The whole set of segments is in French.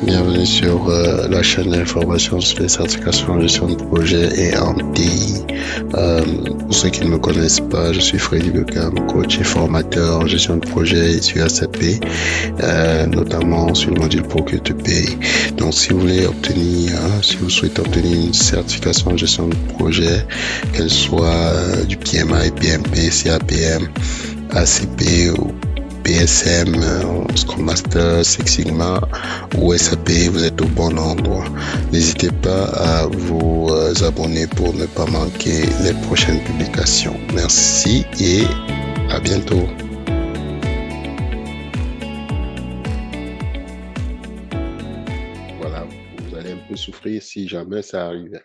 Bienvenue sur la chaîne d'information sur les certifications en gestion de projet et en TI. Pour ceux qui ne me connaissent pas, je suis Freddy Beckham, coach et formateur en gestion de projet et sur SAP, notamment sur le module Procure to Pay. Donc, si vous voulez obtenir, si vous souhaitez obtenir une certification en gestion de projet, qu'elle soit du PMI, PMP, CAPM, ACP ou PSM, Scrum Master, Six Sigma ou SAP, vous êtes au bon endroit. N'hésitez pas à vous abonner pour ne pas manquer les prochaines publications. Merci et à bientôt. Voilà, vous allez un peu souffrir si jamais ça arrive.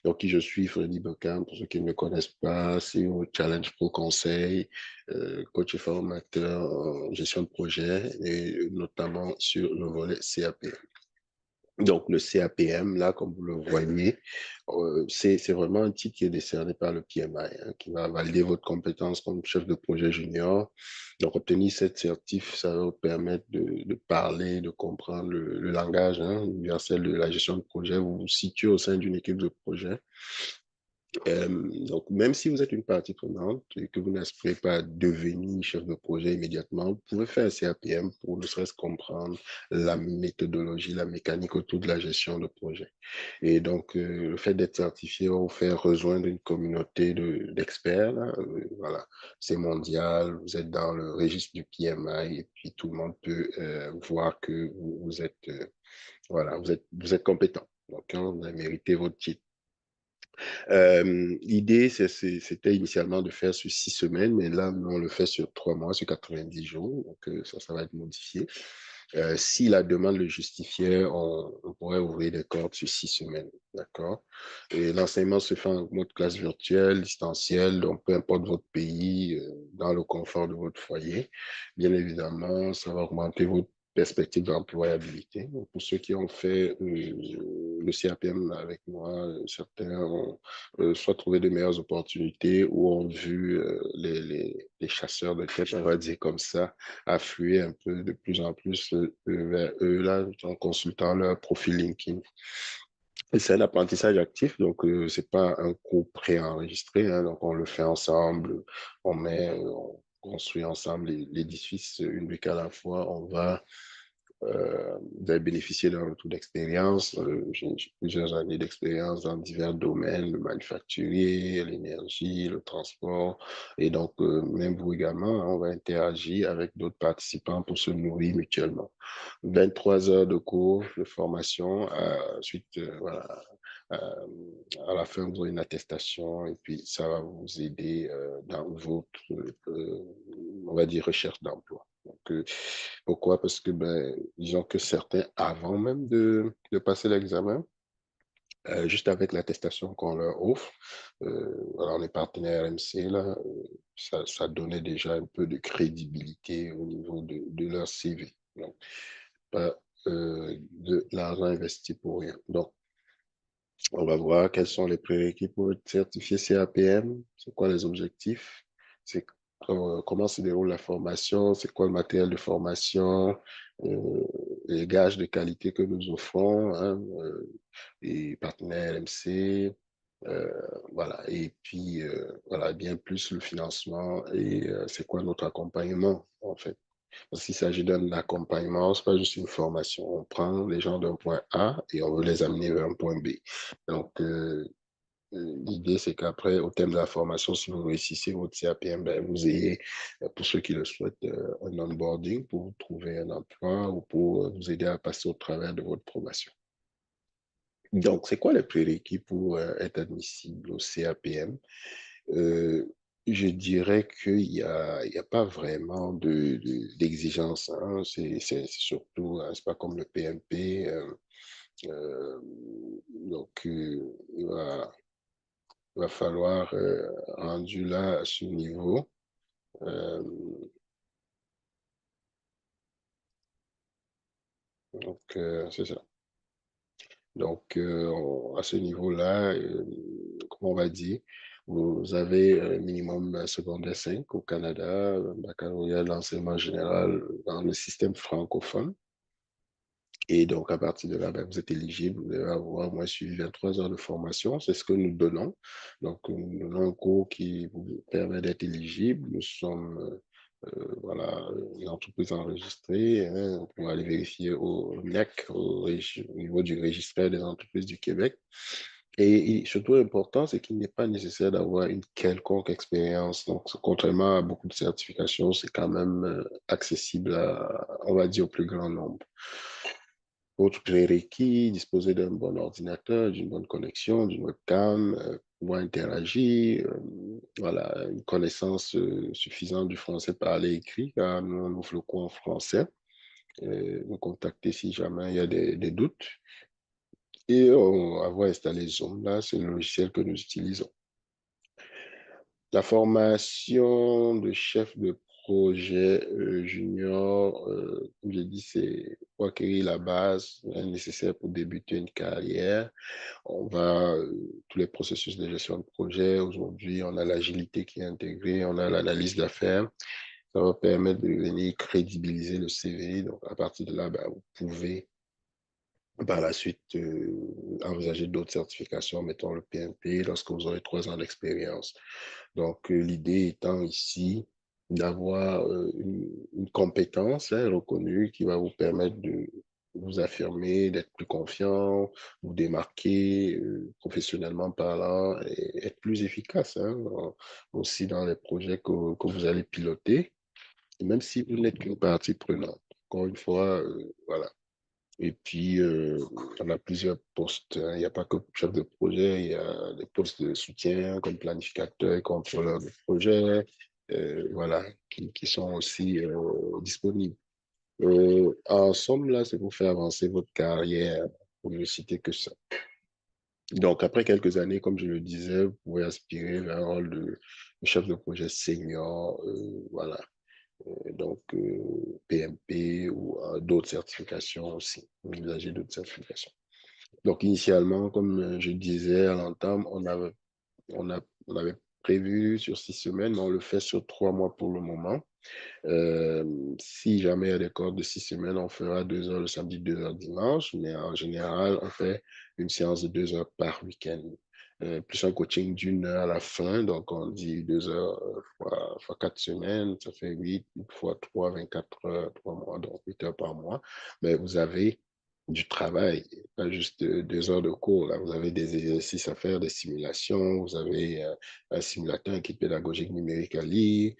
Donc, qui je suis, Freddy Beckham, pour ceux qui ne me connaissent pas, c'est au Challenge Pro Conseil, coach et formateur en gestion de projet, et notamment sur le volet CAP. Donc, le CAPM, là, comme vous le voyez, c'est vraiment un titre qui est décerné par le PMI, hein, qui va valider votre compétence comme chef de projet junior. Donc, obtenir cette certif, ça va vous permettre de parler, de comprendre le langage universel de la gestion de projet. Vous vous situez au sein d'une équipe de projet. Donc, même si vous êtes une partie prenante et que vous n'aspirez pas à devenir chef de projet immédiatement, vous pouvez faire un CAPM pour ne serait-ce comprendre la méthodologie, la mécanique autour de la gestion de projet. Et donc, le fait d'être certifié va vous faire rejoindre une communauté d'experts. Voilà, c'est mondial, vous êtes dans le registre du PMI et puis tout le monde peut voir que vous êtes, voilà, vous êtes compétent. Donc, hein, vous avez mérité votre titre. L'idée, c'était initialement de faire sur 6 semaines, mais là, on le fait sur 3 mois, sur 90 jours. Donc, ça va être modifié. Si la demande le justifiait, on pourrait ouvrir des cohortes sur 6 semaines. D'accord? Et l'enseignement se fait en mode classe virtuelle, distanciel, donc peu importe votre pays, dans le confort de votre foyer. Bien évidemment, ça va augmenter votre perspective d'employabilité. Pour ceux qui ont fait le CAPM avec moi, certains ont soit trouvé de meilleures opportunités ou ont vu les chasseurs de tête, on va dire comme ça, affluer un peu de plus en plus vers eux là, en consultant leur profil LinkedIn. Et c'est un apprentissage actif, donc c'est pas un cours préenregistré, hein, donc on le fait ensemble, on construit ensemble l'édifice une brique à la fois, on va vous avez bénéficié d'un retour d'expérience. J'ai plusieurs années d'expérience dans divers domaines, le manufacturier, l'énergie, le transport. Et donc, même vous également, hein, on va interagir avec d'autres participants pour se nourrir mutuellement. 23 heures de cours, de formation. Ensuite, voilà, euh, à la fin, vous aurez une attestation et puis ça va vous aider dans votre, on va dire, recherche d'emploi. Donc, pourquoi? Parce que, ben, disons que certains, avant même de passer l'examen, juste avec l'attestation qu'on leur offre, alors les partenaires MC, là, ça donnait déjà un peu de crédibilité au niveau de leur CV. Donc, pas de l'argent investi pour rien. Donc, on va voir quels sont les prérequis pour être certifié CAPM, c'est quoi les objectifs, c'est comment se déroule la formation, c'est quoi le matériel de formation, euh, les gages de qualité que nous offrons, hein, les partenaires MC, euh, voilà, et puis voilà, bien plus le financement et c'est quoi notre accompagnement en fait. Parce qu'il s'agit d'un accompagnement, c'est pas juste une formation. On prend les gens d'un point A et on veut les amener vers un point B. Donc, l'idée, c'est qu'après, au terme de la formation, si vous réussissez votre CAPM, ben, vous ayez, pour ceux qui le souhaitent, un onboarding pour vous trouver un emploi ou pour vous aider à passer au travers de votre formation. Donc, c'est quoi les prérequis pour être admissible au CAPM? Euh, je dirais qu'il y a pas vraiment d'exigence, hein. C'est surtout, c'est pas comme le PMP. Euh, donc, il va falloir, rendu là à ce niveau, euh, donc, c'est ça. Donc, à ce niveau-là, comment on va dire, vous avez un minimum secondaire 5 au Canada, un baccalauréat de l'enseignement général dans le système francophone. Et donc, à partir de là, ben, vous êtes éligible, vous devez avoir au moins suivi 23 heures de formation. C'est ce que nous donnons. Donc, nous donnons un cours qui vous permet d'être éligible. Nous sommes voilà, une entreprise enregistrée. Hein, pour aller vérifier au NEC, au niveau du registraire des entreprises du Québec. Et surtout, important, c'est qu'il n'est pas nécessaire d'avoir une quelconque expérience. Donc, contrairement à beaucoup de certifications, c'est quand même accessible à, on va dire, au plus grand nombre. Autre prérequis, disposer d'un bon ordinateur, d'une bonne connexion, d'une webcam, pouvoir interagir, voilà, une connaissance suffisante du français parlé et écrit, car nous, on ouvre le cours en français. Nous contacter si jamais il y a des doutes. Et avoir installé Zoom, là, c'est le logiciel que nous utilisons. La formation de chef de projet junior, comme j'ai dit, c'est pour acquérir la base nécessaire pour débuter une carrière. On va, tous les processus de gestion de projet, aujourd'hui, on a l'agilité qui est intégrée, on a l'analyse d'affaires. Ça va permettre de venir crédibiliser le CV. Donc, à partir de là, ben, vous pouvez par la suite envisager d'autres certifications, mettons le PMP, lorsque vous aurez 3 ans d'expérience. Donc, l'idée étant ici d'avoir une compétence hein, reconnue qui va vous permettre de vous affirmer, d'être plus confiant, vous démarquer professionnellement parlant et être plus efficace hein, aussi dans les projets que vous allez piloter, et même si vous n'êtes qu'une partie prenante. Encore une fois, voilà. Et puis, on a plusieurs postes, hein. Il n'y a pas que chef de projet, il y a des postes de soutien comme planificateur et contrôleur de projet, voilà, qui sont aussi disponibles. En somme, là, c'est pour faire avancer votre carrière, pour ne citer que ça. Donc, après quelques années, comme je le disais, vous pouvez aspirer vers un rôle de chef de projet senior, voilà. Donc, PMP ou d'autres certifications aussi, envisager d'autres certifications. Donc, initialement, comme je disais à l'entame, on avait prévu sur 6 semaines, mais on le fait sur 3 mois pour le moment. Euh, Si jamais il y a des cours de 6 semaines, on fera 2 heures le samedi, 2 heures dimanche, mais en général, on fait une séance de 2 heures par week-end. Plus un coaching d'1 heure à la fin, donc on dit 2 heures fois 4 semaines, ça fait 8, 8 fois 3, 24 heures, 3 mois, donc 8 heures par mois. Mais vous avez du travail, pas juste 2 heures de cours. Là, vous avez des exercices à faire, des simulations, vous avez un simulateur, un kit pédagogique numérique à lire,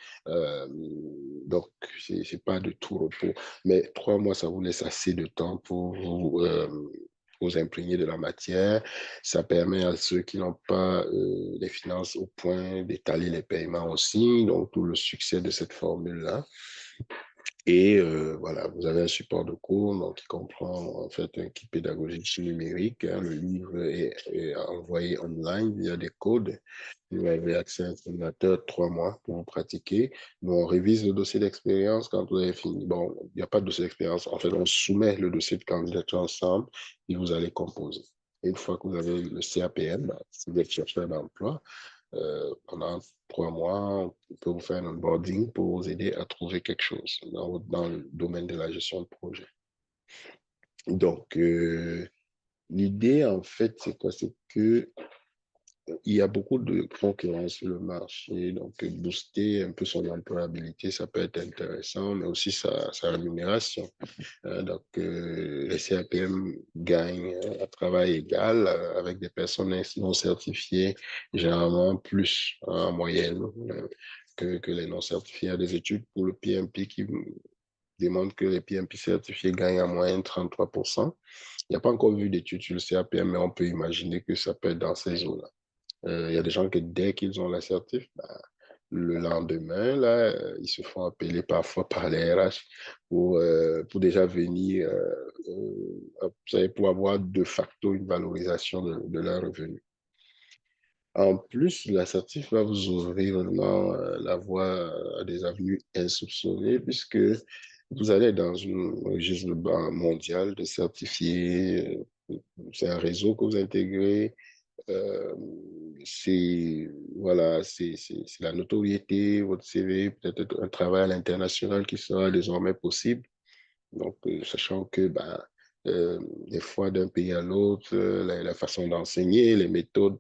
donc, c'est pas de tout repos. Mais 3 mois, ça vous laisse assez de temps pour vous imprégner de la matière. Ça permet à ceux qui n'ont pas les finances au point d'étaler les paiements aussi. Donc, tout le succès de cette formule-là. Et voilà, vous avez un support de cours donc, qui comprend en fait un kit pédagogique numérique. Hein, le livre est envoyé online via des codes. Vous avez accès à un simulateur de 3 mois pour vous pratiquer. Nous, on révise le dossier d'expérience quand vous avez fini. Bon, il n'y a pas de dossier d'expérience. En fait, on soumet le dossier de candidature ensemble et vous allez composer. Et une fois que vous avez le CAPM, si vous êtes chercheur d'emploi, pendant 3 mois, on peut vous faire un onboarding pour vous aider à trouver quelque chose dans le domaine de la gestion de projet. Donc, l'idée, en fait, c'est quoi? C'est que il y a beaucoup de concurrence sur le marché, donc booster un peu son employabilité, ça peut être intéressant, mais aussi sa rémunération. Donc, les CAPM gagnent à travail égal avec des personnes non certifiées, généralement plus en moyenne que les non certifiés. Il y a des études pour le PMP qui démontrent que les PMP certifiés gagnent en moyenne 33%. Il n'y a pas encore vu d'études sur le CAPM, mais on peut imaginer que ça peut être dans ces eaux-là. Il y a des gens que dès qu'ils ont l'assertif, bah, le lendemain, là, ils se font appeler parfois par les RH pour déjà venir, vous savez, pour avoir de facto une valorisation de leur revenu. En plus, l'assertif va vous ouvrir vraiment la voie à des avenues insoupçonnées puisque vous allez dans une registre mondial de certifiés. C'est un réseau que vous intégrez. Euh, c'est voilà, c'est la notoriété, votre CV, peut-être un travail à l'international qui sera désormais possible. Donc, sachant que bah, des fois d'un pays à l'autre, la façon d'enseigner, les méthodes,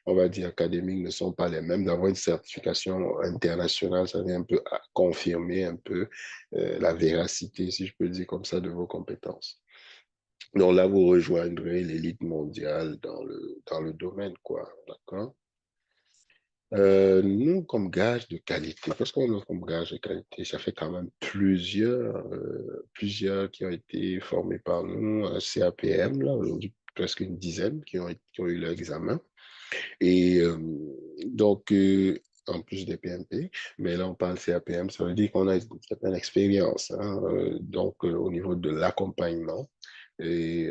on va dire, académiques ne sont pas les mêmes. D'avoir une certification internationale, ça vient un peu à confirmer un peu la véracité, si je peux dire comme ça, de vos compétences. Donc là, vous rejoindrez l'élite mondiale dans le domaine, quoi. D'accord? Nous, comme gage de qualité, parce qu'on a comme gage de qualité, ça fait quand même plusieurs qui ont été formés par nous, un CAPM, là, aujourd'hui, presque une dizaine qui ont eu leur examen. Et donc, en plus des PMP, mais là, on parle CAPM, ça veut dire qu'on a une certaine expérience, hein, donc, au niveau de l'accompagnement. Et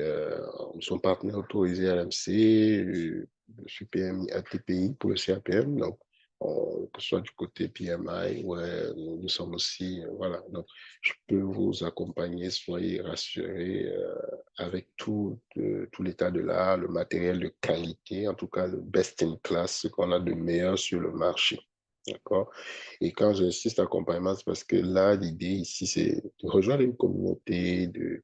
son partenaire autorisé RMC, je suis PMI ATPI pour le CAPM, donc que ce soit du côté PMI, ouais, nous sommes aussi, voilà, donc je peux vous accompagner, soyez rassurés, avec tout l'état de l'art, le matériel de qualité, en tout cas le best in class, ce qu'on a de meilleur sur le marché. D'accord? Et quand j'insiste accompagnement, c'est parce que là, l'idée ici, c'est de rejoindre une communauté, de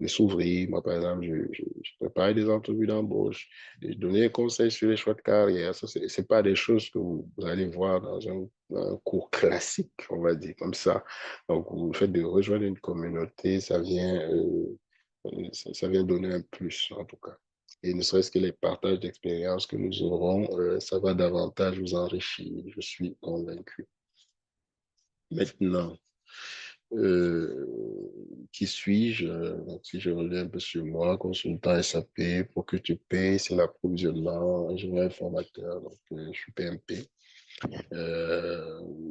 s'ouvrir. Moi, par exemple, je prépare des entrevues d'embauche, de donner des conseils sur les choix de carrière. Ça, c'est pas des choses que vous allez voir dans un cours classique, on va dire, comme ça. Donc, le fait de rejoindre une communauté, ça vient donner un plus, en tout cas. Et ne serait-ce que les partages d'expériences que nous aurons, ça va davantage vous enrichir, je suis convaincu. Maintenant, euh, qui suis-je? Donc, si je reviens un peu sur moi, consultant SAP, pour que tu payes, c'est l'approvisionnement, ingénieur informateur, donc je suis PMP,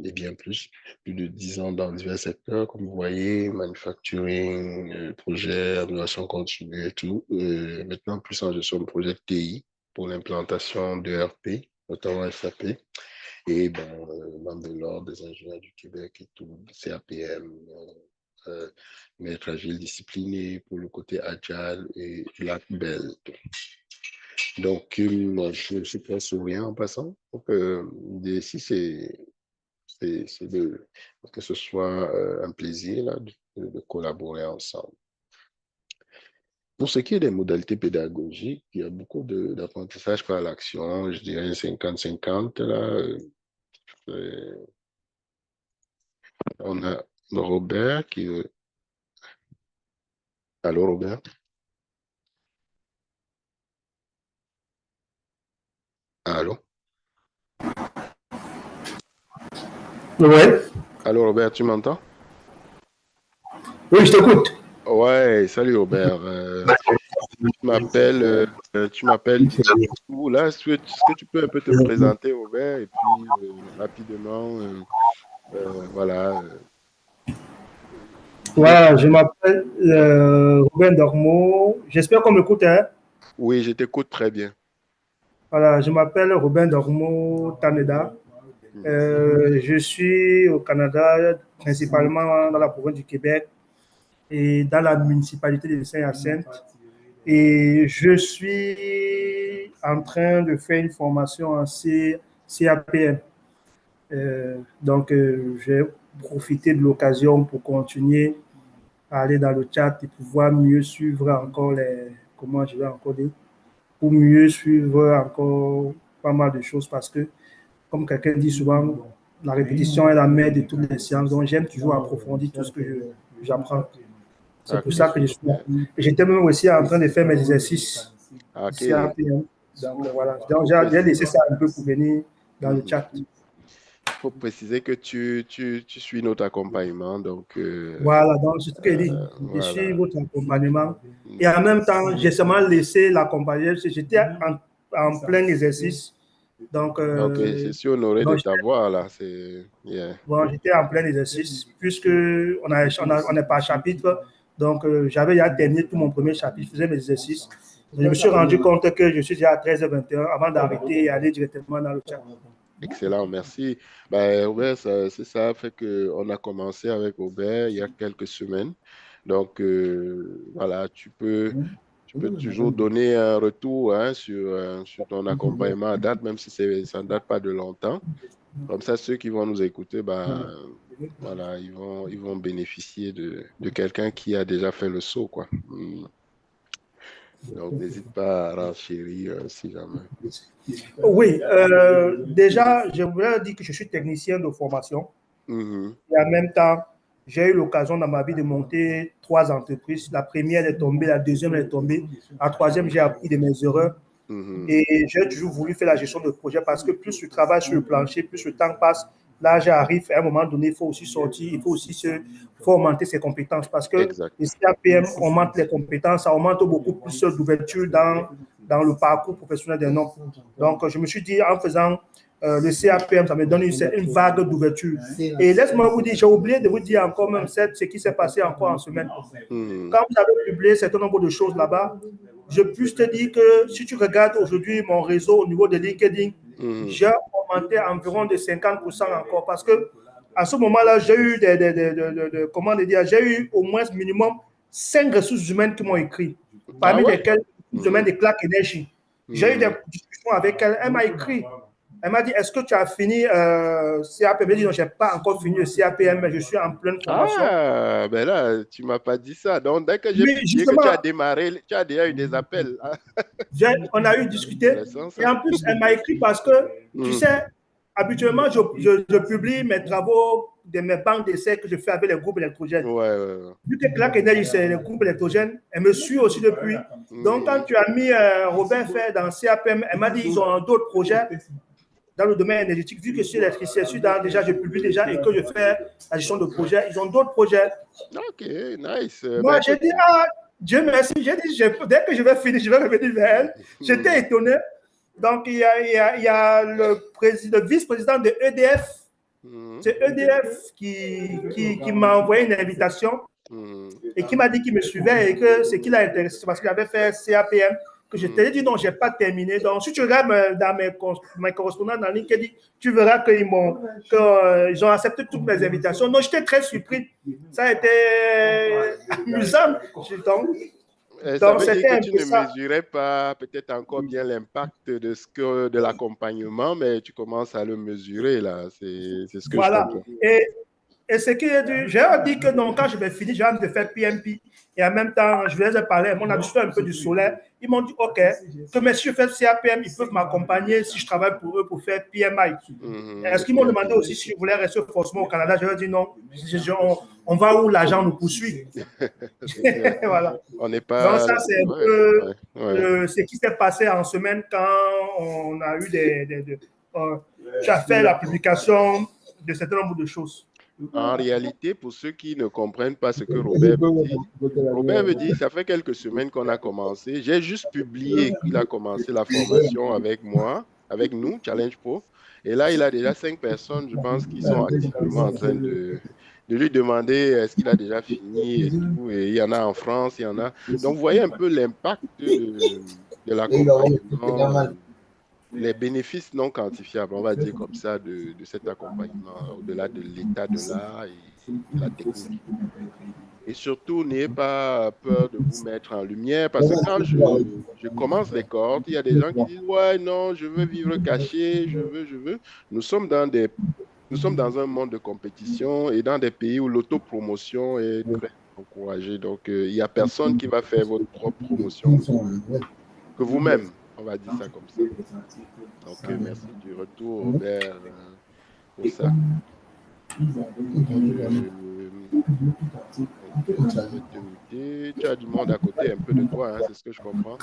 et bien plus de 10 ans dans divers secteurs, comme vous voyez, manufacturing, projet, amélioration continue et tout. Maintenant, plus en gestion de projet TI pour l'implantation de RP, notamment SAP. Et bon, membre de l'Ordre des ingénieurs du Québec et tout, CAPM, maître agile discipliné pour le côté agile et Black Belt. Donc, moi, je suis très souriant en passant. Donc, ici, c'est que ce soit un plaisir là, de collaborer ensemble. Pour ce qui est des modalités pédagogiques, il y a beaucoup d'apprentissage par l'action, je dirais 50-50 là. On a Robert qui... Allô, Robert? Allô? Ouais. Allô, Robert, tu m'entends? Oui, je t'écoute. Ouais, salut Robert. Tu m'appelles où là? Est-ce que tu peux un peu te présenter, Robert, et puis rapidement, voilà. Dis-moi. Voilà, je m'appelle Robin Dormo. J'espère qu'on m'écoute, hein. Oui, je t'écoute très bien. Voilà, je m'appelle Robin Dormo Taneda. Mhm. Je suis au Canada, principalement dans la province du Québec et dans la municipalité de Saint-Hyacinthe. Et je suis en train de faire une formation en CAPM. J'ai profité de l'occasion pour continuer à aller dans le chat et pouvoir mieux suivre encore comment je vais encore dire, pour mieux suivre encore pas mal de choses parce que, comme quelqu'un dit souvent, la répétition est la mère de toutes les sciences. Donc, j'aime toujours approfondir tout ce que j'apprends. C'est pour Ok, ça que je suis là. super. Et j'étais même aussi en train de faire mes exercices Ok, ici à PM. Donc, voilà. Donc, faut j'ai préciser. laissé ça un peu pour venir dans le Mhm. chat. Faut préciser que tu suis notre accompagnement, donc Voilà, donc c'est ce que je dis. Je suis voilà. votre accompagnement. Et en Mhm. même temps, j'ai seulement laissé l'accompagner. J'étais en plein exercice. Donc, Ok, je suis honoré de donc, t'avoir là. C'est yeah. bon, j'étais en plein exercice puisque on est par chapitre. Donc, j'avais déjà terminé tout mon premier chapitre, je faisais mes exercices. Je me suis rendu compte que je suis déjà à 13h21 avant d'arrêter et aller directement dans le chat. Excellent, merci. Ben, Robert, c'est ça, fait que on a commencé avec Robert il y a quelques semaines. Donc, voilà, tu peux toujours donner un retour hein, sur ton accompagnement à date, même si ça ne date pas de longtemps. Comme ça, ceux qui vont nous écouter, ben, voilà, ils vont bénéficier de quelqu'un qui a déjà fait le saut, quoi. Mm. Donc, n'hésite pas à renchérir si jamais. Oui, déjà, je voulais dire que je suis technicien de formation. Et en même temps, j'ai eu l'occasion dans ma vie de monter 3 entreprises. La première est tombée, la deuxième est tombée, la troisième, j'ai appris de mes erreurs. Et j'ai toujours voulu faire la gestion de projet parce que plus tu travailles sur le plancher, plus le temps passe, l'âge arrive, à un moment donné, il faut aussi sortir, il faut aussi faut augmenter ses compétences parce que Exact. les CAPM augmentent les compétences, ça augmente beaucoup plus d'ouverture dans le parcours professionnel d'un homme. Donc, je me suis dit, en faisant le CAPM, ça me donne une vague d'ouverture. Et laisse-moi vous dire, j'ai oublié de vous dire encore même ce qui s'est passé encore en semaine. Quand vous avez publié un certain nombre de choses là-bas, je peux te dire que si tu regardes aujourd'hui mon réseau au niveau de LinkedIn, j'ai augmenté environ de 50% encore parce que à ce moment-là, j'ai eu comment dire, j'ai eu au moins minimum 5 ressources humaines qui m'ont écrit, parmi lesquelles une semaine de Clark Energy. J'ai eu des discussions avec elle, elle m'a écrit. Elle m'a dit, est-ce que tu as fini CAPM? Je dit, non, je n'ai pas encore fini le CAPM, mais je suis en pleine formation. Ah, ben là, tu ne m'as pas dit ça. Donc, dès que j'ai Oui, publié que tu as justement, démarré, tu as déjà eu des appels. on a eu discuté. Intéressant, Et ça. en plus, elle m'a écrit parce que, tu sais, habituellement, je publie mes travaux de mes banques d'essais que je fais avec les groupes électrogènes. Ouais. Vu que Clark Energy, c'est le groupe électrogène, elle me suit aussi depuis. Donc, quand tu as mis Robin Fer dans CAPM, elle m'a dit qu'ils ont d'autres projets dans le domaine énergétique. Vu que je suis électricien, déjà, je publie déjà et que je fais la gestion de projet, ils ont d'autres projets. Ok, nice. Moi, Ben, j'ai écoute. dit, ah, Dieu merci. J'ai dit, dès que je vais finir, je vais revenir vers elle. J'étais étonné. Donc, il y a le vice-président de EDF. C'est EDF qui m'a envoyé une invitation et qui m'a dit qu'il me suivait et que ce qui l'a intéressé, parce qu'il avait fait CAPM, que je t'ai dit non, je n'ai pas terminé. Donc, si tu regardes dans mes correspondances dans LinkedIn, tu verras qu'ils ont accepté toutes mes invitations. Donc, j'étais très surpris. Ça a été amusant. Ça Donc, veut dire c'était que un tu peu ne ça. mesurais pas peut-être encore bien l'impact de l'accompagnement, mais tu commences à le mesurer là. C'est ce que je Voilà. comprends. Et ce qui est dit, j'ai dit que donc, quand je vais finir, j'ai envie de faire PMP. Et en même temps, je les ai parlé, mon habitude un peu du solaire. Ils m'ont dit, OK, que mais si je fais CAPM, ils peuvent m'accompagner si je travaille pour eux pour faire PMI. Est-ce qu'ils m'ont demandé aussi si je voulais rester forcément au Canada? Je leur ai dit non. On va où l'argent nous poursuit. Voilà. On n'est Donc, pas. ça, c'est un peu ce qui s'est passé en semaine quand on a eu tu as fait la publication de certain nombre de choses. En réalité, pour ceux qui ne comprennent pas ce que Robert veut dire, ça fait quelques semaines qu'on a commencé. J'ai juste publié qu'il a commencé la formation avec moi, avec nous, Challenge Pro. Et là, il a déjà 5 personnes, je pense, qui sont activement en train de lui demander est-ce qu'il a déjà fini et tout. Et il y en a en France, il y en a. Donc, vous voyez un peu l'impact de l'accompagnement, les bénéfices non quantifiables, on va dire comme ça, de cet accompagnement, au-delà de l'état de l'art et la technique. Et surtout, n'ayez pas peur de vous mettre en lumière, parce que quand je commence les cohortes, il y a des gens qui disent, ouais, non, je veux vivre caché, je veux. Nous sommes dans un monde de compétition et dans des pays où l'autopromotion est très encouragée. Donc, il n'y a personne qui va faire votre propre promotion que vous-même. On va dire ça comme ça. Donc, merci du retour, Robert, pour ça. Tu as du monde à côté un peu de toi, hein, c'est ce que je comprends.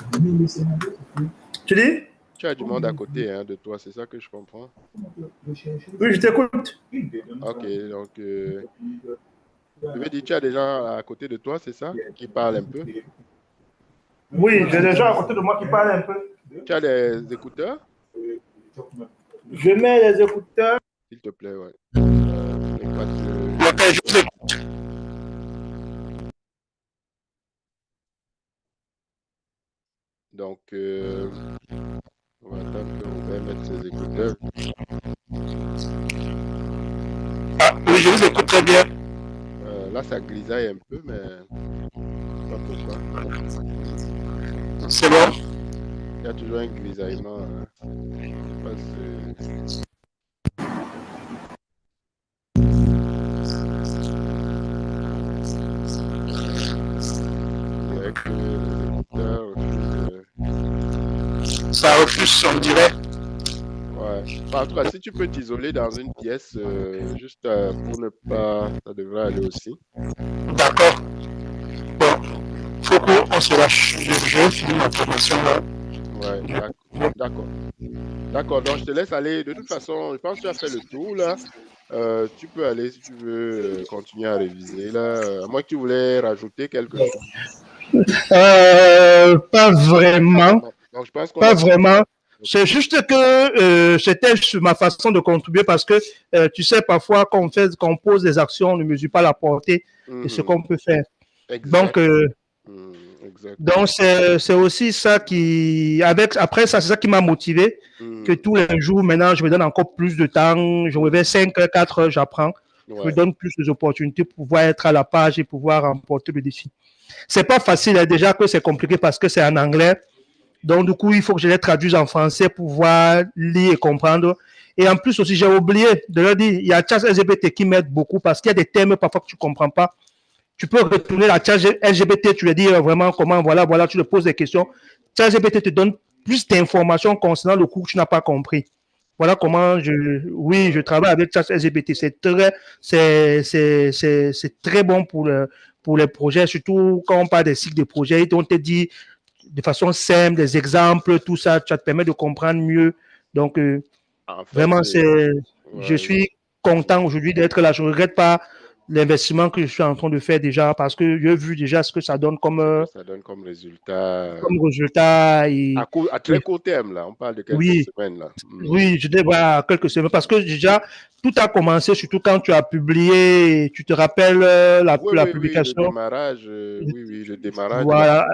Tu dis? Tu as du monde à côté de toi, c'est ça que je comprends. Oui, je t'écoute. Ok, donc, je veux dire, tu as des gens à côté de toi, c'est ça, qui parlent un peu? Oui, j'ai des gens à côté de moi qui parlent un peu. Tu as des écouteurs? Je mets les écouteurs. S'il te plaît, ouais. Ok, je vous écoute. Donc, on va attendre que Robert mette ses écouteurs. Ah, oui, je vous écoute très bien. Là, ça grisaille un peu, mais je sais pas pourquoi. C'est bon? Il y a toujours un grisaillement. Hein. Avec les écouteurs aussi. ça refuse, on dirait. Ouais. En tout cas, si tu peux t'isoler dans une pièce, juste pour ne pas, ça devrait aller aussi. D'accord. Bon, faut qu'on se lâche. Je vais finir ma formation là. Ouais, d'accord. D'accord, donc je te laisse aller. De toute façon, je pense que tu as fait le tour là. Tu peux aller si tu veux continuer à réviser là. À moins que tu voulais rajouter quelque chose. Pas vraiment. Donc, je pense qu'on Pas a fait. vraiment. C'est juste que c'était sur ma façon de contribuer parce que tu sais, parfois, quand on pose des actions, on ne mesure pas la portée de ce qu'on peut faire. Donc, Exactement. c'est aussi ça qui, après ça, c'est ça qui m'a motivé, que tous les jours, maintenant, je me donne encore plus de temps. Je me réveille 5 heures, 4 heures, j'apprends. Je me donne plus d'opportunités pour pouvoir être à la page et pouvoir remporter le défi. C'est pas facile, hein, déjà que c'est compliqué parce que c'est en anglais. Donc, du coup, il faut que je les traduise en français pour pouvoir lire et comprendre. Et en plus aussi, j'ai oublié de leur dire, il y a ChatGPT qui m'aide beaucoup parce qu'il y a des termes parfois que tu ne comprends pas. Tu peux retourner la ChatGPT, tu lui dis vraiment comment, voilà, tu lui poses des questions. ChatGPT te donne plus d'informations concernant le cours que tu n'as pas compris. Voilà comment je travaille avec ChatGPT. C'est très bon pour les projets, surtout quand on parle des cycles de projets. On te dit de façon simple, des exemples, tout ça, ça te permet de comprendre mieux. Donc, en fait, vraiment, je suis content aujourd'hui d'être là. Je ne regrette pas l'investissement que je suis en train de faire déjà parce que j'ai vu déjà ce que ça donne comme, ça donne comme résultat. À très court terme, là, on parle de quelques semaines. Là. Oui, je dis quelques semaines parce que déjà, tout a commencé, surtout quand tu as publié, tu te rappelles la publication. Le démarrage, le démarrage. Voilà.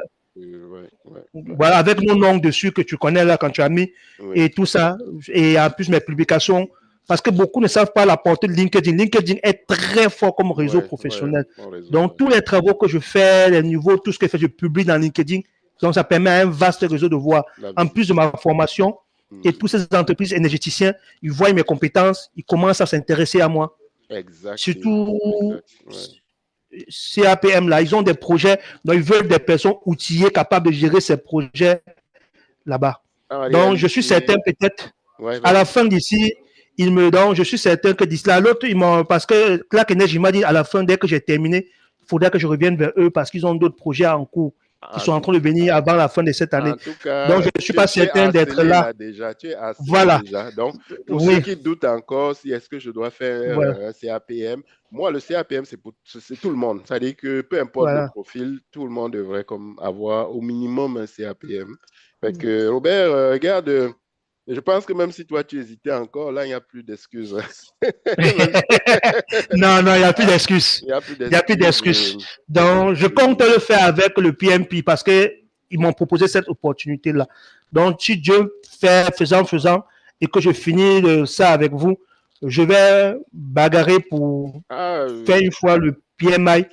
Voilà, avec mon nom dessus que tu connais là quand tu as mis et tout ça. Et en plus, mes publications, parce que beaucoup ne savent pas la portée de LinkedIn. LinkedIn est très fort comme réseau professionnel. Donc, tous les travaux que je fais, les niveaux, tout ce que je fais, je publie dans LinkedIn. Donc, ça permet à un vaste réseau de voir. En plus de ma formation, et tous ces entreprises énergéticiens, ils voient mes compétences, ils commencent à s'intéresser à moi. Surtout CAPM, là, ils ont des projets, donc ils veulent des personnes outillées, capables de gérer ces projets là-bas. Donc, je suis certain, peut-être, à la fin d'ici, je suis certain que d'ici là, l'autre, parce que Clark Energy m'a dit, à la fin, dès que j'ai terminé, il faudrait que je revienne vers eux parce qu'ils ont d'autres projets en cours qui sont en train de venir avant la fin de cette année. Donc, je ne suis pas certain d'être là. Déjà, tu es assez voilà. Déjà. Donc, pour ceux qui doutent encore, si est-ce que je dois faire un CAPM, moi, le CAPM, c'est tout le monde. C'est-à-dire que peu importe le profil, tout le monde devrait avoir au minimum un CAPM. Fait que, Robert, regarde, je pense que même si toi, tu hésitais encore, là, il n'y a plus d'excuses. Non, il n'y a plus d'excuses. Il n'y a plus d'excuses. Donc, je compte le faire avec le PMP parce qu'ils m'ont proposé cette opportunité-là. Donc, si Dieu fait, faisant, et que je finis ça avec vous, je vais bagarrer pour faire une fois le PMI.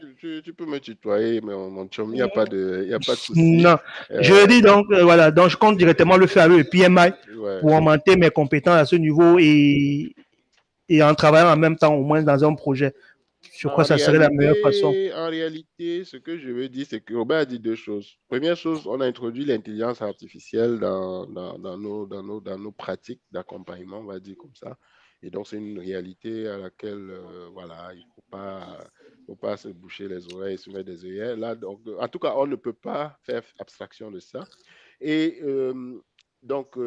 Tu peux me tutoyer, mais mon chum, il n'y a pas de souci. Non, je dis donc, voilà, donc je compte directement le faire avec le PMI pour augmenter mes compétences à ce niveau et en travaillant en même temps, au moins dans un projet. Je crois que ça serait la meilleure façon. En réalité, ce que je veux dire, c'est que Robert a dit deux choses. Première chose, on a introduit l'intelligence artificielle dans nos pratiques d'accompagnement, on va dire comme ça. Et donc, c'est une réalité à laquelle, il ne faut pas se boucher les oreilles et se mettre des œillères. Là, donc, en tout cas, on ne peut pas faire abstraction de ça. Et donc,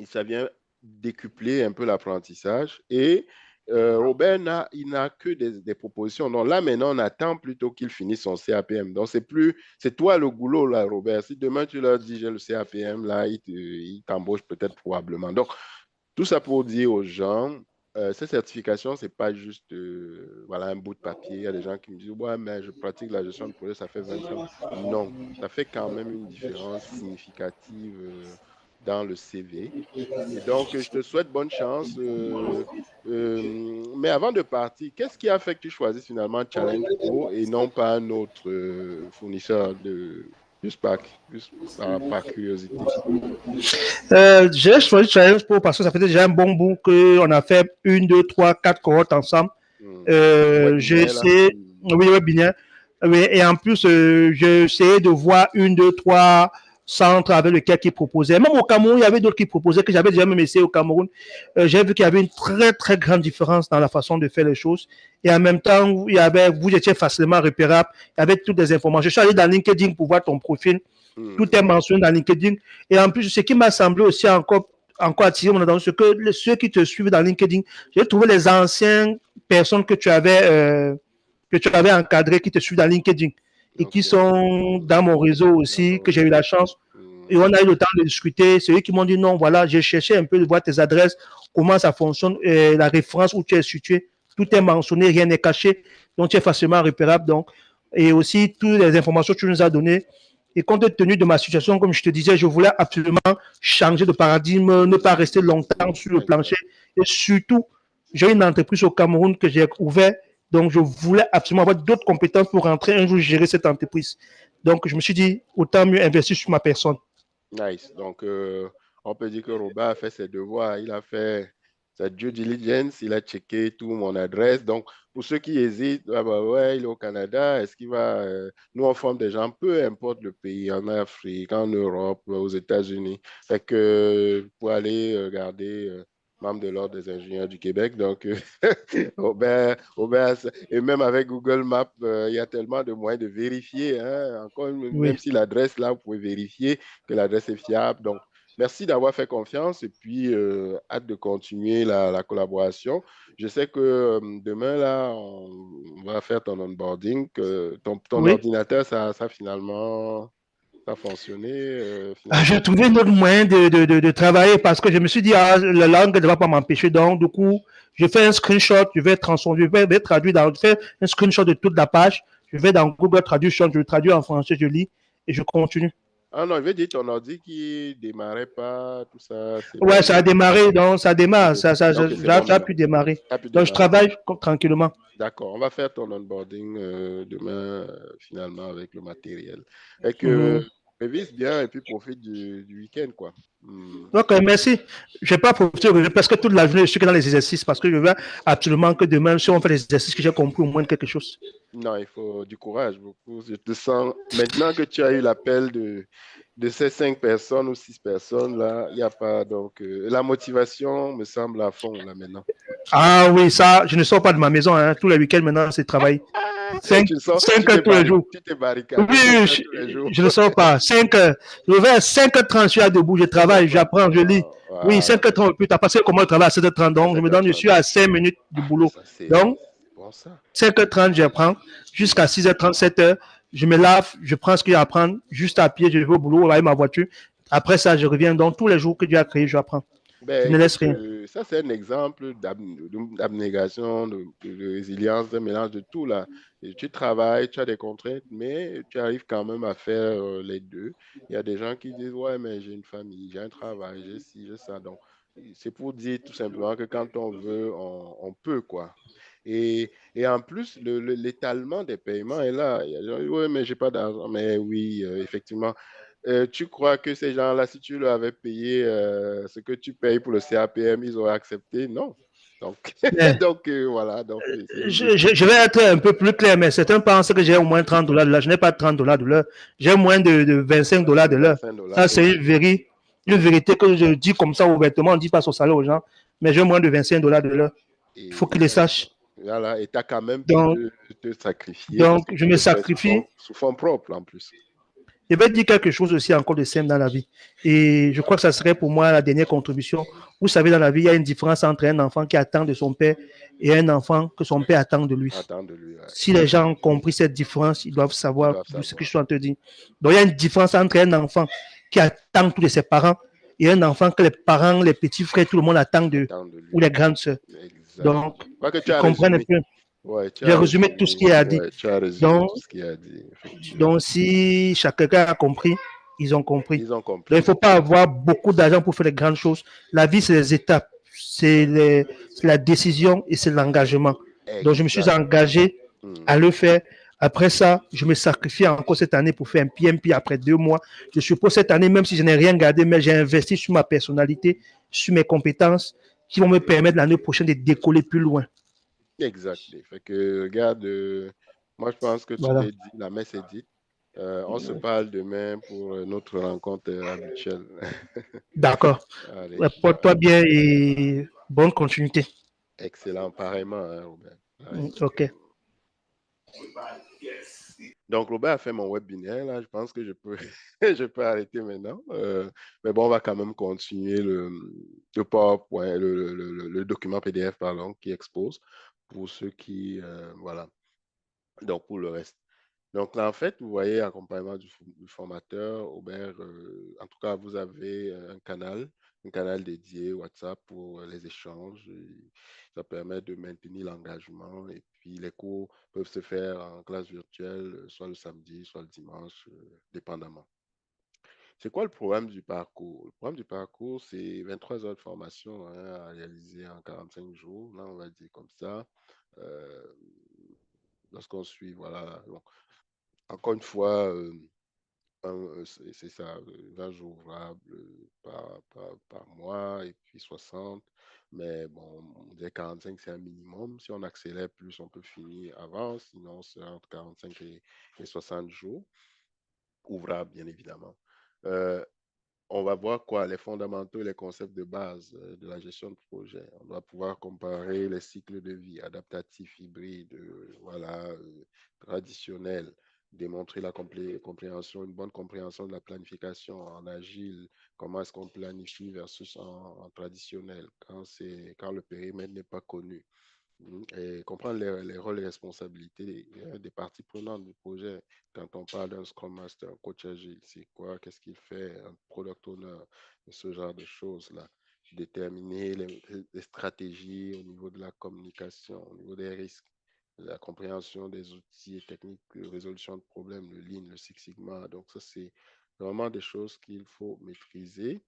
ça vient décupler un peu l'apprentissage. Et Robert, il n'a que des propositions. Donc là, maintenant, on attend plutôt qu'il finisse son CAPM. Donc, c'est toi le goulot, là, Robert. Si demain, tu leur dis, j'ai le CAPM, là, il t'embauche peut-être probablement. Donc, tout ça pour dire aux gens, ces certifications, ce n'est pas juste un bout de papier. Il y a des gens qui me disent, ouais, mais je pratique la gestion de projet, ça fait 20 ans. Non, ça fait quand même une différence significative dans le CV. Et donc, je te souhaite bonne chance. Mais avant de partir, qu'est-ce qui a fait que tu choisisses finalement Challenge Pro et non pas un autre fournisseur juste par curiosité? J'ai choisi Challenge Pro parce que ça fait déjà un bon bout qu'on a fait 1, 2, 3, 4 cohortes ensemble. J'ai essayé, oui, et en plus, j'ai essayé de voir 1, 2, 3 centre avec lequel ils proposaient. Même au Cameroun, il y avait d'autres qui proposaient, que j'avais déjà même essayé au Cameroun. J'ai vu qu'il y avait une très, très grande différence dans la façon de faire les choses. Et en même temps, vous étiez facilement repérable. Il y avait toutes les informations. Je suis allé dans LinkedIn pour voir ton profil. Tout est mentionné dans LinkedIn. Et en plus, ce qui m'a semblé aussi encore attirer mon attention, c'est que ceux qui te suivent dans LinkedIn, j'ai trouvé les anciennes personnes que tu avais encadrées qui te suivent dans LinkedIn et qui sont dans mon réseau aussi, que j'ai eu la chance. Et on a eu le temps de discuter. C'est eux qui m'ont dit non, voilà, j'ai cherché un peu de voir tes adresses, comment ça fonctionne, la référence où tu es situé. Tout est mentionné, rien n'est caché. Donc, tu es facilement repérable. Donc, et aussi, toutes les informations que tu nous as données. Et compte tenu de ma situation, comme je te disais, je voulais absolument changer de paradigme, ne pas rester longtemps sur le plancher. Et surtout, j'ai une entreprise au Cameroun que j'ai ouverte. Donc, je voulais absolument avoir d'autres compétences pour rentrer un jour gérer cette entreprise. Donc, je me suis dit, autant mieux investir sur ma personne. Nice. Donc, on peut dire que Robert a fait ses devoirs. Il a fait sa due diligence. Il a checké tout mon adresse. Donc, pour ceux qui hésitent, ah bah ouais, il est au Canada. Est-ce qu'il va. Nous, on forme des gens, peu importe le pays, en Afrique, en Europe, aux États-Unis. Fait que pour aller regarder. Membre de l'Ordre des ingénieurs du Québec. Donc, Robert, et même avec Google Maps, il y a tellement de moyens de vérifier. Hein, encore, même si l'adresse, là, vous pouvez vérifier que l'adresse est fiable. Donc, merci d'avoir fait confiance et puis hâte de continuer la collaboration. Je sais que demain, là, on va faire ton onboarding. Ton ordinateur, ça finalement... Ça a fonctionné. J'ai trouvé un autre moyen de travailler parce que je me suis dit, la langue ne va pas m'empêcher. Donc, du coup, je fais un screenshot, je vais transformer, je vais traduire je fais un screenshot de toute la page. Je vais dans Google Traduction, je le traduis en français, je lis et je continue. Ah non, je veux dire ton ordi qui démarrait pas, tout ça. Ouais, ça a démarré, donc ça démarre, ça a pu démarrer. Donc, je travaille tranquillement. D'accord, on va faire ton onboarding demain, finalement, avec le matériel. Et que révise bien et puis profite du week-end, quoi. Ok, merci. Je ne vais pas profiter parce que toute la journée, je suis que dans les exercices parce que je veux absolument que demain, si on fait les exercices, que j'ai compris au moins quelque chose. Non, il faut du courage, beaucoup. Je te sens, maintenant que tu as eu l'appel de ces 5 personnes ou 6 personnes, là, il n'y a pas. Donc, la motivation me semble à fond, là, maintenant. Ah oui, ça, je ne sors pas de ma maison. Hein. Tous les week-ends, maintenant, c'est travail. 5 heures tous les jours. Tu t'es barricadé. Oui, je ne sors pas. 5 heures. Je vais à 5h30, je suis debout, je travaille, j'apprends, je lis. Wow. Oui, 5h30, plus tard, parce que comment je travaille à 7h30, donc je me donne, je suis à 5 minutes du boulot. Donc, 5h30, j'apprends, jusqu'à 6h30, 7h, je me lave, je prends ce qu'il y a à prendre, juste à pied, je vais au boulot, avec ma voiture. Après ça, je reviens. Donc, tous les jours que Dieu a créé, j'apprends. Je ne laisse rien. Ça, c'est un exemple d'abnégation, de résilience, d'un mélange de tout, là. Et tu travailles, tu as des contraintes, mais tu arrives quand même à faire les deux. Il y a des gens qui disent, ouais, mais j'ai une famille, j'ai un travail, j'ai ci, j'ai ça. Donc, c'est pour dire tout simplement que quand on veut, on peut, quoi. Et en plus, l'étalement des paiements est là. Il y a des gens qui disent, ouais, mais j'ai pas d'argent. Mais oui, effectivement. Tu crois que ces gens-là, si tu leur avais payé ce que tu payes pour le CAPM, ils auraient accepté? Non. Donc, voilà. Donc, je vais être un peu plus clair, mais certains pensent que j'ai au moins $30 de l'heure. Je n'ai pas $30 de l'heure. J'ai moins de $25 de l'heure. Ça, c'est une vérité que je dis comme ça ouvertement. On ne dit pas son salaire aux gens, mais j'ai moins de $25 de l'heure. Il faut qu'ils le sachent. Voilà, et tu as quand même pu te sacrifier. Donc, je me sacrifie. Sous fonds propres, en plus. Je vais dire quelque chose aussi encore de simple dans la vie. Et je crois que ça serait pour moi la dernière contribution. Vous savez, dans la vie, il y a une différence entre un enfant qui attend de son père et un enfant que son père attend de lui. Ouais. Si les gens ont compris cette différence, ils doivent savoir ce que je suis en train de dire. Donc, il y a une différence entre un enfant qui attend tous de ses parents et un enfant que les parents, les petits frères, tout le monde attend de lui, ou les grandes sœurs. Donc, comprennent un peu. Ouais, j'ai résumé tout ce qu'il a dit. Donc, si chacun a compris, ils ont compris. Donc, il ne faut pas avoir beaucoup d'argent pour faire les grandes choses. La vie, c'est les étapes. C'est la décision et c'est l'engagement. Donc, je me suis engagé à le faire. Après ça, je me sacrifie encore cette année pour faire un PMP après 2 mois. Je suppose cette année, même si je n'ai rien gardé, mais j'ai investi sur ma personnalité, sur mes compétences qui vont me permettre l'année prochaine de décoller plus loin. Exact. Fait que, regarde, moi, je pense que tu t'es dit, la messe est dite. On se parle demain pour notre rencontre habituelle. D'accord. Allez, Ouais, porte-toi bien et bonne continuité. excellent, pareillement, hein, Robert. Pareillement. Ok. Donc, Robert a fait mon webinaire, là, je pense que je peux, je peux arrêter maintenant. Mais bon, on va quand même continuer le PowerPoint, le document PDF, pardon, qui expose pour ceux qui, voilà. Donc, pour le reste. Donc là, en fait, vous voyez, accompagnement du formateur, Aubert, en tout cas, vous avez un canal dédié WhatsApp pour les échanges. Et ça permet de maintenir l'engagement et puis les cours peuvent se faire en classe virtuelle, soit le samedi, soit le dimanche, dépendamment. C'est quoi le programme du parcours? Le programme du parcours, c'est 23 heures de formation hein, à réaliser en 45 jours. Là, on va dire comme ça. Euh, Lorsqu'on suit, voilà. Donc, encore une fois, c'est ça, 20 jours ouvrables par mois et puis 60. Mais bon, on dirait 45, c'est un minimum. Si on accélère plus, on peut finir avant. Sinon, c'est entre 45 et 60 jours ouvrables, bien évidemment. Euh, on va voir quoi? Les fondamentaux et les concepts de base de la gestion de projet. On doit pouvoir comparer les cycles de vie adaptatifs, hybrides, voilà, traditionnels, démontrer la compréhension, une bonne compréhension de la planification en agile, comment est-ce qu'on planifie versus en traditionnel, quand le périmètre n'est pas connu. Et comprendre les rôles et responsabilités des parties prenantes du projet. Quand on parle d'un Scrum Master, un coach agile, c'est quoi, qu'est-ce qu'il fait, un product owner, ce genre de choses-là. Déterminer les stratégies au niveau de la communication, au niveau des risques, la compréhension des outils et techniques de résolution de problèmes, le Lean, le Six Sigma. Donc, ça, c'est vraiment des choses qu'il faut maîtriser.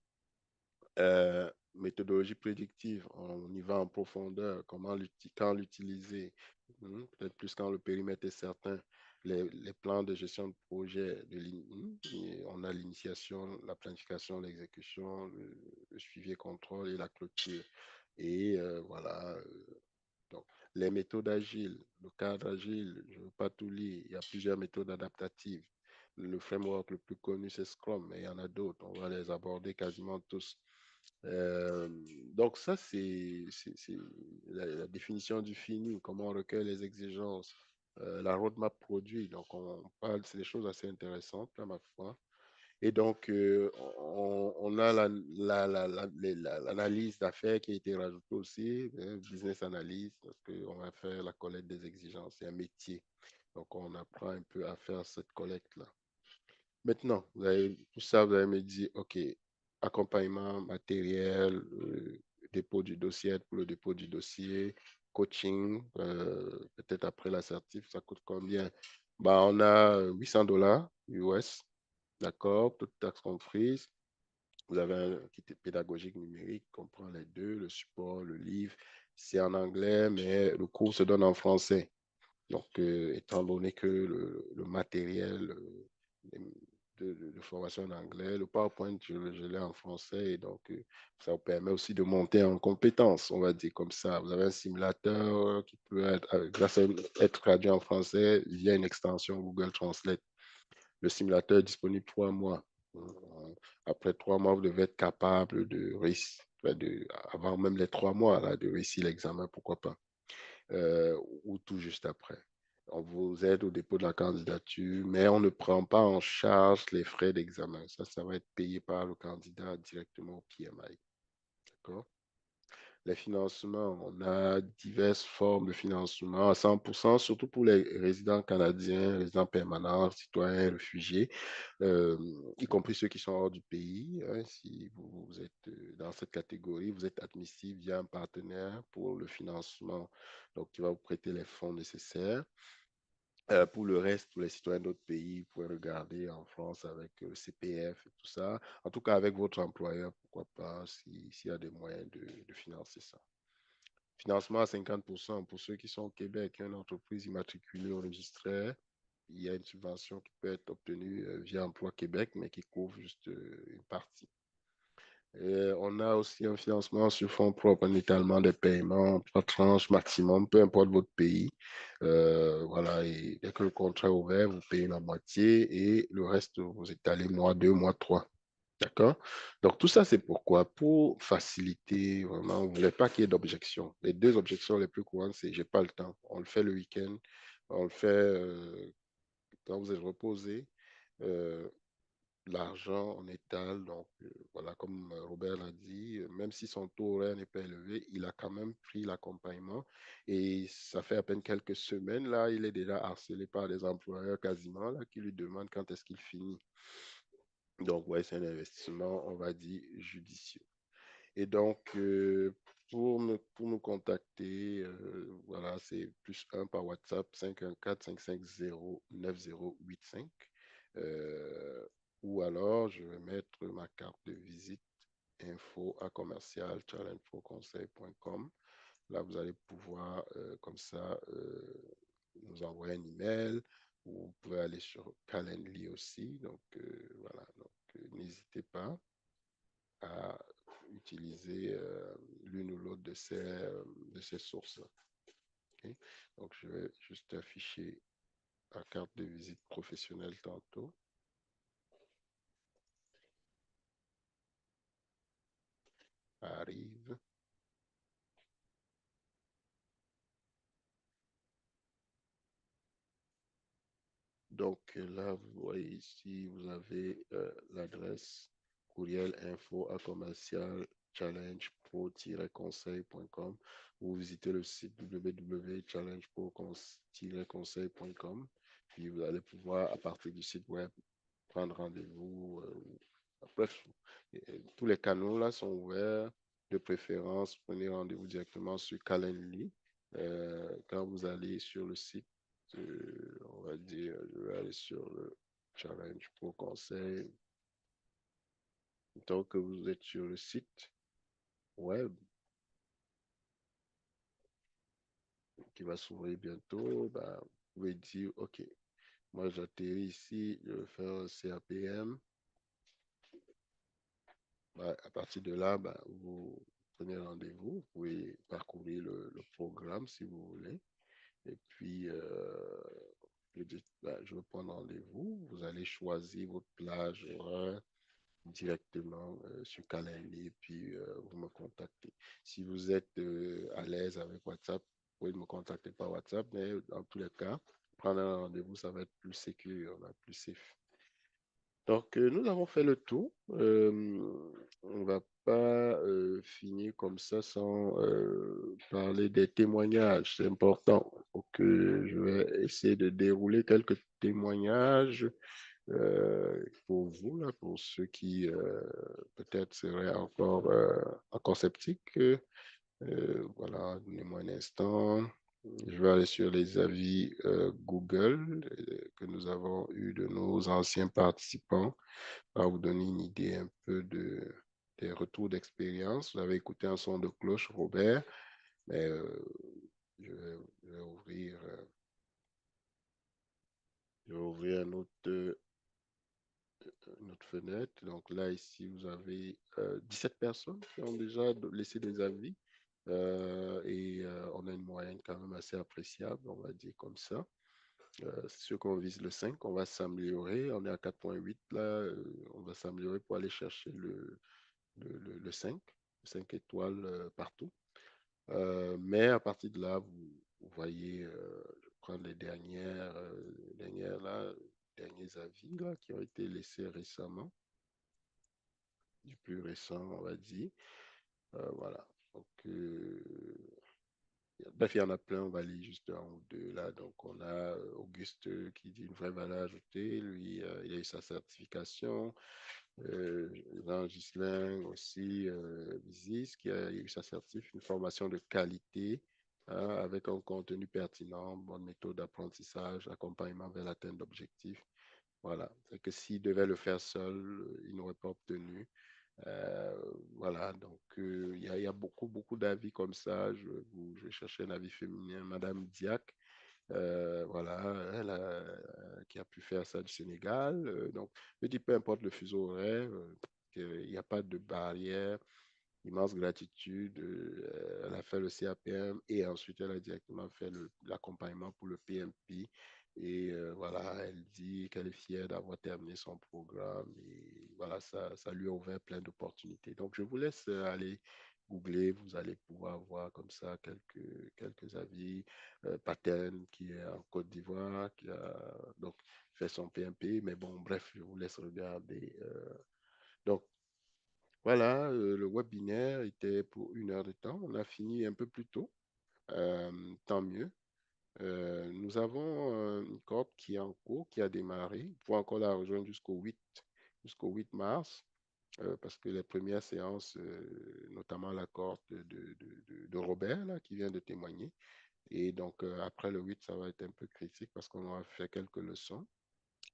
Méthodologie prédictive, on y va en profondeur, quand l'utiliser, peut-être plus quand le périmètre est certain, les plans de gestion de projet, on a l'initiation, la planification, l'exécution, le suivi et contrôle et la clôture. Et voilà, donc les méthodes agiles, le cadre agile, je ne veux pas tout lire, il y a plusieurs méthodes adaptatives. Le framework le plus connu, c'est Scrum, mais il y en a d'autres, on va les aborder quasiment tous. Euh, donc ça, c'est la définition du fini, comment on recueille les exigences, la roadmap produit. Donc on parle, c'est des choses assez intéressantes, à ma foi. Et donc, on a l'analyse d'affaires qui a été rajoutée aussi, business analyst, parce qu'on va faire la collecte des exigences, c'est un métier. Donc on apprend un peu à faire cette collecte-là. Maintenant, tout ça, vous allez me dire, OK, accompagnement matériel, dépôt du dossier, pour le dépôt du dossier, coaching, peut-être après l'assertif, ça coûte combien? Bah, on a $800 US, d'accord, toutes taxes comprises. Vous avez un kit pédagogique numérique qui comprend les deux, le support, le livre. C'est en anglais, mais le cours se donne en français. Donc, étant donné que le matériel de formation en anglais, le PowerPoint, je l'ai en français et donc ça vous permet aussi de monter en compétences, on va dire comme ça. Vous avez un simulateur qui peut être traduit en français via une extension Google Translate. Le simulateur est disponible 3 mois. Après 3 mois, vous devez être capable de réussir, avant même les 3 mois, là, de réussir l'examen, pourquoi pas ou tout juste après. On vous aide au dépôt de la candidature, mais on ne prend pas en charge les frais d'examen. Ça va être payé par le candidat directement au PMI. D'accord? Les financements, on a diverses formes de financement à 100%, surtout pour les résidents canadiens, résidents permanents, citoyens, réfugiés, y compris ceux qui sont hors du pays. Hein, si vous êtes dans cette catégorie, vous êtes admissible via un partenaire pour le financement, donc qui va vous prêter les fonds nécessaires. Pour le reste, pour les citoyens d'autres pays, vous pouvez regarder en France avec le CPF et tout ça. En tout cas, avec votre employeur, pourquoi pas, s'il y a des moyens de financer ça. Financement à 50% pour ceux qui sont au Québec, une entreprise immatriculée enregistrée. Il y a une subvention qui peut être obtenue via Emploi Québec, mais qui couvre juste une partie. Et on a aussi un financement sur fonds propres, un étalement des paiements, 3 tranches maximum, peu importe votre pays. Voilà, et dès que le contrat est ouvert, vous payez la moitié et le reste, vous étalez mois 2, mois 3. D'accord? Donc, tout ça, c'est pourquoi? Pour faciliter, vraiment, on ne voulait pas qu'il y ait d'objections. Les 2 objections les plus courantes, c'est j'ai pas le temps. On le fait le week-end, on le fait quand vous êtes reposé. Euh, L'argent, on étale. Donc, voilà, comme Robert l'a dit, même si son taux horaire n'est pas élevé, il a quand même pris l'accompagnement. Et ça fait à peine quelques semaines, là, il est déjà harcelé par des employeurs quasiment, là, qui lui demandent quand est-ce qu'il finit. Donc, ouais, c'est un investissement, on va dire, judicieux. Et donc, pour nous contacter, voilà, c'est +1 par WhatsApp, 514-550-9085. Euh, ou alors, je vais mettre ma carte de visite info@commercial-challengeproconseil.com. Là, vous allez pouvoir, comme ça, nous envoyer un email. Ou vous pouvez aller sur Calendly aussi. Donc, voilà. Donc, n'hésitez pas à utiliser l'une ou l'autre de ces sources. Okay? Donc, je vais juste afficher la carte de visite professionnelle tantôt. Arrive. Donc là, vous voyez ici, vous avez l'adresse courriel info@commercial challengepro-conseil.com. Vous visitez le site www.challengepro-conseil.com. Puis vous allez pouvoir, à partir du site web, prendre rendez-vous. Bref, tous les canaux là sont ouverts. De préférence, prenez rendez-vous directement sur Calendly. Quand vous allez sur le site, on va dire, je vais aller sur le Challenge Pro Conseil. Tant que vous êtes sur le site web qui va s'ouvrir bientôt, ben, vous pouvez dire, OK, moi j'atterris ici, je vais faire un CAPM. Ben, à partir de là, ben, vous prenez rendez-vous, vous pouvez parcourir le programme si vous voulez. Et puis, vous dites, ben, je veux prendre rendez-vous. Vous allez choisir votre plage horaire directement sur Calendly et puis vous me contactez. Si vous êtes à l'aise avec WhatsApp, vous pouvez me contacter par WhatsApp, mais dans tous les cas, prendre un rendez-vous, ça va être plus sécure, plus safe. Donc, nous avons fait le tour. On ne va pas finir comme ça sans parler des témoignages. C'est important. Donc, je vais essayer de dérouler quelques témoignages pour vous, là, pour ceux qui peut-être seraient encore, encore sceptiques. Voilà, donnez-moi un instant. Je vais aller sur les avis Google que nous avons eus de nos anciens participants pour vous donner une idée un peu des retours d'expérience. Vous avez écouté un son de cloche, Robert, mais je vais ouvrir une autre fenêtre. Donc là, ici, vous avez 17 personnes qui ont déjà laissé des avis. Et on a une moyenne quand même assez appréciable, on va dire comme ça. C'est sûr qu'on vise le 5, on va s'améliorer. On est à 4,8 là, on va s'améliorer pour aller chercher le 5, 5 étoiles partout. Mais à partir de là, vous voyez, je prends les derniers avis là, qui ont été laissés récemment, du plus récent, on va dire. Voilà. Donc, bref, il y en a plein, on va aller juste un ou deux là. Donc, on a Auguste qui dit une vraie valeur ajoutée. Lui, il a eu sa certification. Jean Ghislain aussi, Bizis, qui a eu sa certif, une formation de qualité hein, avec un contenu pertinent, bonne méthode d'apprentissage, accompagnement vers l'atteinte d'objectifs. Voilà, c'est que s'il devait le faire seul, il n'aurait pas obtenu. Euh, voilà, donc il y a beaucoup, beaucoup d'avis comme ça. Je vais chercher un avis féminin. Madame Diac, voilà, qui a pu faire ça du Sénégal. Donc, je dis peu importe le fuseau horaire, il n'y a pas de barrière. Immense gratitude. Elle a fait le CAPM et ensuite elle a directement fait l'accompagnement pour le PMP. Et voilà, elle dit qu'elle est fière d'avoir terminé son programme et voilà, ça lui a ouvert plein d'opportunités. Donc, je vous laisse aller googler, vous allez pouvoir voir comme ça quelques avis. Paten qui est en Côte d'Ivoire, qui a donc fait son PMP, mais bon, bref, je vous laisse regarder. Donc, voilà, le webinaire était pour 1 heure de temps. On a fini un peu plus tôt, tant mieux. Nous avons une cohorte qui est en cours, qui a démarré. Vous pouvez encore la rejoindre jusqu'au 8 mars, parce que les premières séances, notamment la cohorte de Robert, là, qui vient de témoigner. Et donc, après le 8, ça va être un peu critique parce qu'on aura fait quelques leçons.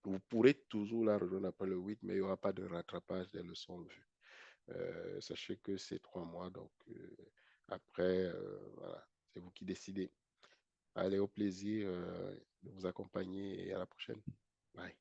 Vous pourrez toujours la rejoindre après le 8, mais il n'y aura pas de rattrapage des leçons vues. Sachez que c'est 3 mois, donc après, voilà, c'est vous qui décidez. Allez, au plaisir de vous accompagner et à la prochaine. Bye.